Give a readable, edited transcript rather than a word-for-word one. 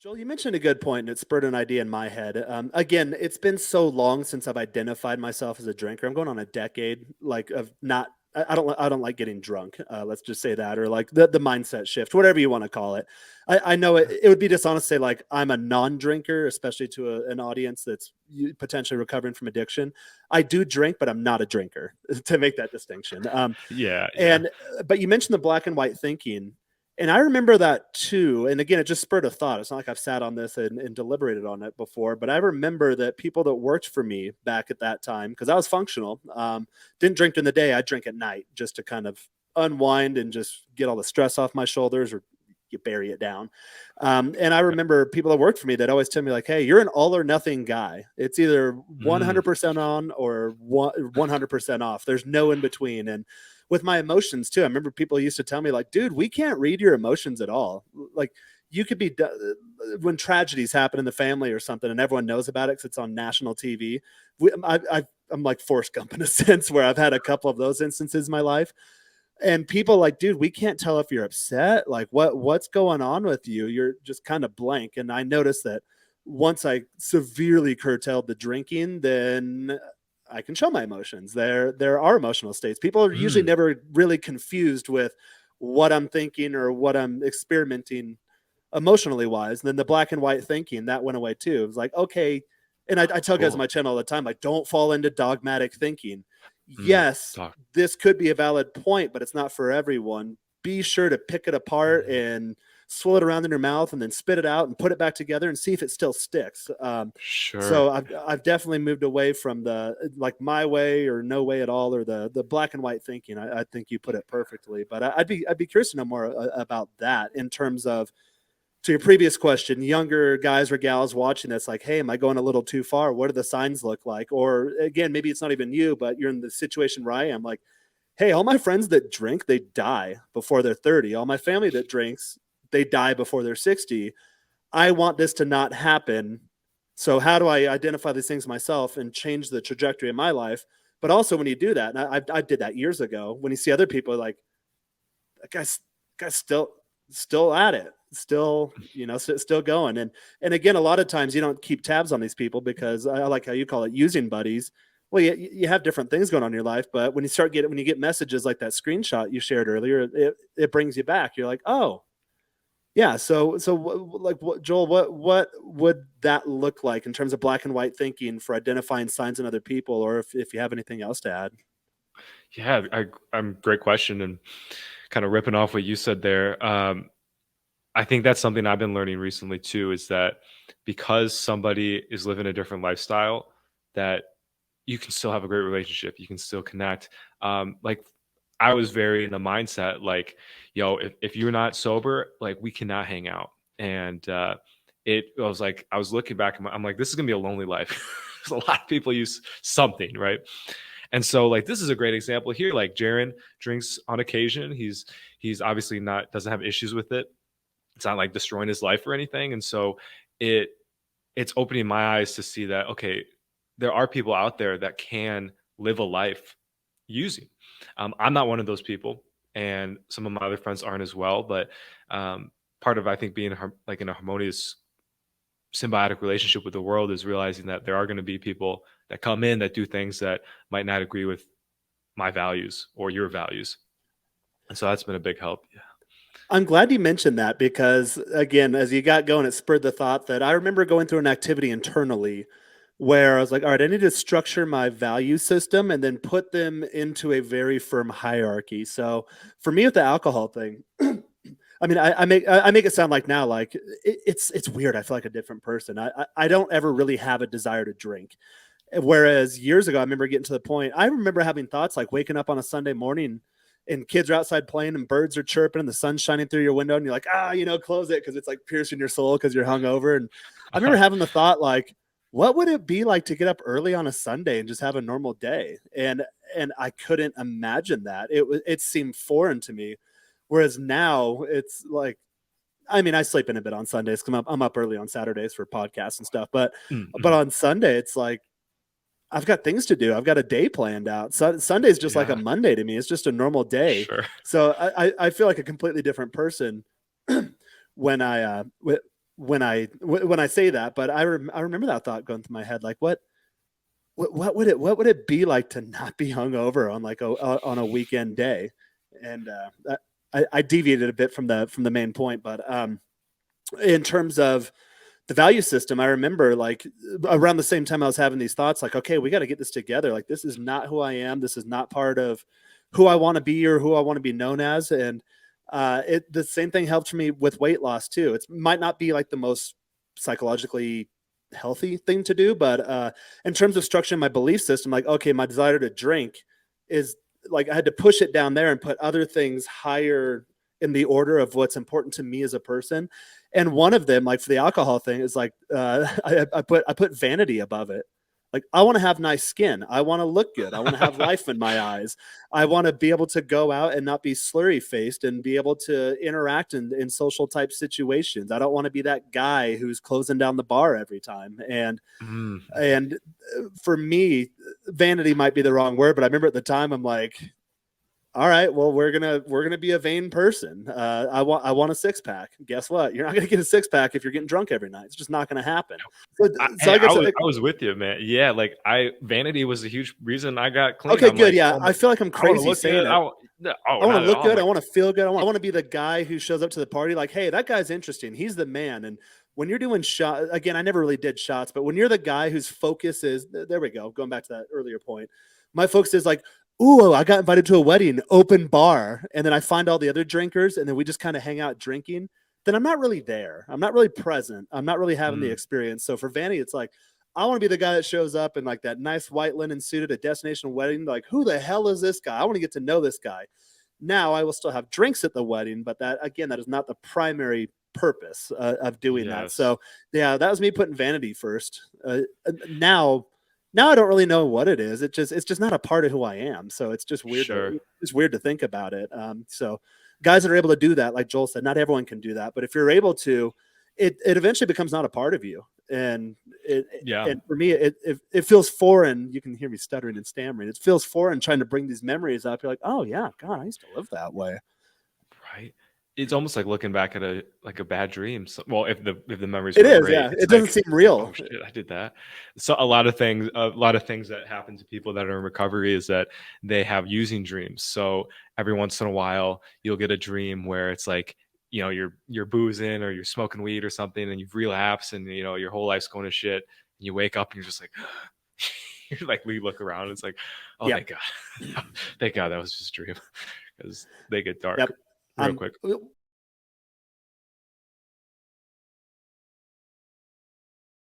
Joel, you mentioned a good point, and it spurred an idea in my head. Again, it's been so long since I've identified myself as a drinker. I'm going on a decade, like of not. I don't like getting drunk. Let's just say that, or like the mindset shift, whatever you want to call it. I know it would be dishonest to say like I'm a non-drinker, especially to an audience that's potentially recovering from addiction. I do drink, but I'm not a drinker. To make that distinction. Yeah, yeah. And but you mentioned the black and white thinking. And I remember that too. And again, it just spurred a thought. It's not like I've sat on this and deliberated on it before, but I remember that people that worked for me back at that time, because I was functional, didn't drink during the day. I drink at night just to kind of unwind and just get all the stress off my shoulders, or you bury it down. And I remember people that worked for me that always tell me like, hey, you're an all or nothing guy. It's either Mm, 100% on or 100% off. There's no in between. And with my emotions too, I remember people used to tell me like, dude, we can't read your emotions at all. Like you could be when tragedies happen in the family or something and everyone knows about it because it's on national TV. I'm like Forrest Gump in a sense where I've had a couple of those instances in my life, and people like, dude, we can't tell if you're upset, like what's going on with you, you're just kind of blank. And I noticed that once I severely curtailed the drinking, then I can show my emotions. There are emotional states. People are usually mm. never really confused with what I'm thinking or what I'm experimenting emotionally wise. And then the black and white thinking that went away too. It was like, okay. And I tell guys on Cool. my channel all the time, like, don't fall into dogmatic thinking. Mm, Yes, talk. this could be a valid point, but it's not for everyone. Be sure to pick it apart Mm, and swirl it around in your mouth and then spit it out and put it back together and see if it still sticks. sure. So I've definitely moved away from the like my way or no way at all, or the black and white thinking. I think you put it perfectly, but I'd be curious to know more about that in terms of, to your previous question, younger guys or gals watching this, like, hey, am I going a little too far? What do the signs look like? Or again, maybe it's not even you, but you're in the situation where I am, like, hey, all my friends that drink, they die before they're 30. All my family that drinks, they die before they're 60. I want this to not happen. So how do I identify these things myself and change the trajectory of my life? But also when you do that, and I did that years ago, when you see other people like, that guy's still at it, still, still going. And again, a lot of times you don't keep tabs on these people because I like how you call it using buddies. Well, you have different things going on in your life, but when you get messages like that screenshot you shared earlier, it brings you back. You're like, oh yeah. So like what, Joel, what would that look like in terms of black and white thinking for identifying signs in other people, or if you have anything else to add? Yeah, I'm great question, and kind of ripping off what you said there. I think that's something I've been learning recently too, is that because somebody is living a different lifestyle, that you can still have a great relationship. You can still connect. Like I was very in the mindset, like, yo, if you're not sober, like we cannot hang out. And I was like, I was looking back, and I'm like, this is gonna be a lonely life. A lot of people use something, right? And so, like, this is a great example here. Like, Jaren drinks on occasion. He's obviously not doesn't have issues with it. It's not like destroying his life or anything. And so, it it's opening my eyes to see that, okay, there are people out there that can live a life using. I'm not one of those people, and some of my other friends aren't as well. But part of, I think, being like in a harmonious symbiotic relationship with the world is realizing that there are going to be people that come in that do things that might not agree with my values or your values. And so that's been a big help. Yeah. I'm glad you mentioned that because, again, as you got going, it spurred the thought that I remember going through an activity internally where I was like, all right, I need to structure my value system and then put them into a very firm hierarchy. So for me with the alcohol thing, I mean, I make it sound like now like it's weird. I feel like a different person. I don't ever really have a desire to drink. Whereas years ago, I remember getting to the point. I remember having thoughts like waking up on a Sunday morning and kids are outside playing and birds are chirping and the sun's shining through your window and you're like, close it because it's like piercing your soul because you're hungover. And I remember having the thought like, what would it be like to get up early on a Sunday and just have a normal day? And I couldn't imagine that. It seemed foreign to me. Whereas now it's like, I mean, I sleep in a bit on Sundays. I'm up early on Saturdays for podcasts and stuff, but Mm-hmm. on Sunday it's like I've got things to do. I've got a day planned out. Sunday's just like a Yeah, Monday to me. It's just a normal day. sure. So I feel like a completely different person when I when I say that, but I remember that thought going through my head, like what would it be like to not be hungover on like on a weekend day? And I deviated a bit from the main point, but in terms of the value system, I remember like around the same time I was having these thoughts, like, okay, we got to get this together. Like, this is not who I am. This is not part of who I want to be or who I want to be known as. And the same thing helped me with weight loss too. It might not be like the most psychologically healthy thing to do, but in terms of structuring my belief system, like, okay, my desire to drink is like, I had to push it down there and put other things higher in the order of what's important to me as a person. And one of them, like for the alcohol thing, is like I put vanity above it. Like, I want to have nice skin. I want to look good. I want to have life in my eyes. I want to be able to go out and not be slurry faced and be able to interact in social type situations. I don't want to be that guy who's closing down the bar every time. And for me, vanity might be the wrong word, but I remember at the time I'm like, all right, well, we're gonna be a vain person. I want a six pack. Guess what? You're not gonna get a six pack if you're getting drunk every night. It's just not gonna happen. So I guess I was with you, man. Yeah, like vanity was a huge reason I got clean. Okay, I'm good. like, Yeah, oh I feel like I'm crazy saying it. I want to look good. I want to feel good. I want to be the guy who shows up to the party like, hey, that guy's interesting. He's the man. And when you're doing shot again, I never really did shots, but when you're the guy whose focus is, there we go, going back to that earlier point, my focus is like, ooh, I got invited to a wedding, open bar, and then I find all the other drinkers, and then we just kind of hang out drinking. Then I'm not really there. I'm not really present. I'm not really having the experience. So for Vanny, it's like, I want to be the guy that shows up in like that nice white linen suit at a destination wedding. Like, who the hell is this guy? I want to get to know this guy. Now I will still have drinks at the wedding, but that again, that is not the primary purpose of doing that. So yeah, that was me putting vanity first. Now I don't really know what it is. It's just not a part of who I am. So it's just weird. It's weird to think about it. So guys that are able to do that, like Joel said, not everyone can do that, but if you're able to, it eventually becomes not a part of you. And and for me, it feels foreign. You can hear me stuttering and stammering. It feels foreign trying to bring these memories up. You're like, oh yeah, God, I used to live that way. Right. It's almost like looking back at a bad dream. So, well, if the memories it were is, great, yeah, it's it doesn't seem real. Oh shit, I did that. So a lot of things that happen to people that are in recovery is that they have using dreams. So every once in a while, you'll get a dream where it's like, you're boozing or you're smoking weed or something, and you've relapsed, and your whole life's going to shit. And you wake up and you're just like, you're like, we look around, and it's like, oh, thank God, thank God that was just a dream, because they get dark real quick.